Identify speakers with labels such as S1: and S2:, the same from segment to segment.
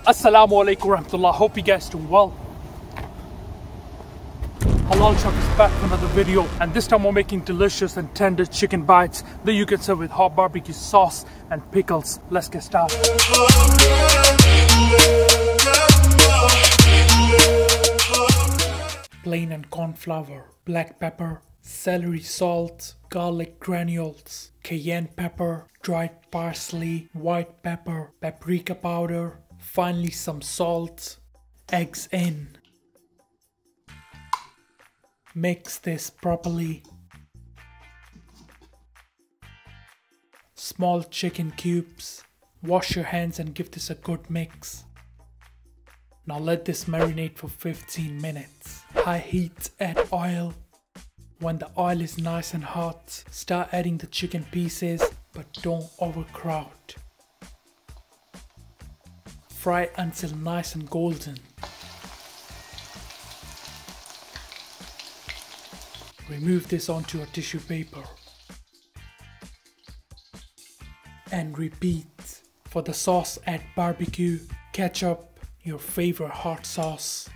S1: Assalamu alaikum warahmatullah. Hope you guys doing well. Halal Chuck is back for another video, and this time we're making delicious and tender chicken bites that you can serve with hot barbecue sauce and pickles. Let's get started. Plain and corn flour, black pepper, celery salt, garlic granules, cayenne pepper, dried parsley, white pepper, paprika powder, finally some salt, eggs in. Mix this properly. Small chicken cubes. Wash your hands and give this a good mix. Now let this marinate for 15 minutes. High heat, add oil. When the oil is nice and hot, start adding the chicken pieces, but don't overcrowd. Fry until nice and golden. Remove this onto a tissue paper. And repeat. For the sauce, add barbecue, ketchup, your favorite hot sauce,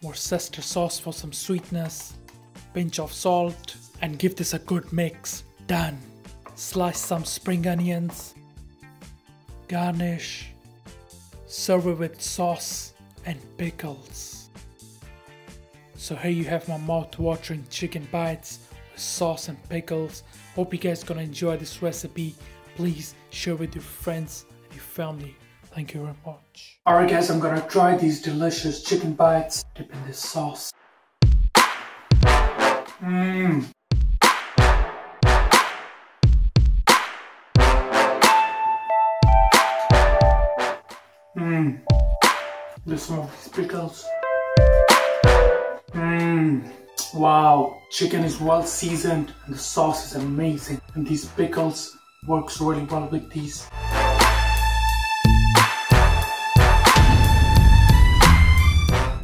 S1: Worcester sauce for some sweetness, pinch of salt, and give this a good mix. Done. Slice some spring onions, garnish, serve it with sauce and pickles. So here you have my mouth-watering chicken bites with sauce and pickles. Hope you guys gonna enjoy this recipe. Please share with your friends and your family. Thank you very much. Alright guys, I'm gonna try these delicious chicken bites. Dip in this sauce. The smell of these pickles. Wow, chicken is well seasoned and the sauce is amazing, and these pickles works really well with these.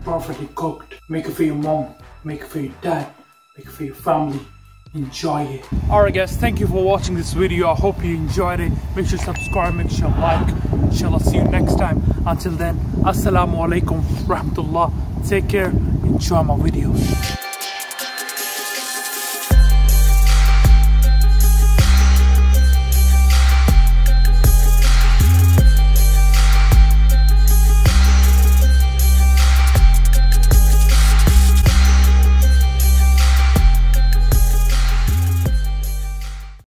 S1: Perfectly cooked. Make it for your mom, make it for your dad, make it for your family. Enjoy it. Alright guys, thank you for watching this video. I hope you enjoyed it. Make sure to subscribe, make sure to like. Inshallah, see you next time. Until then, assalamu alaikum rahmatullah. Take care, enjoy my videos.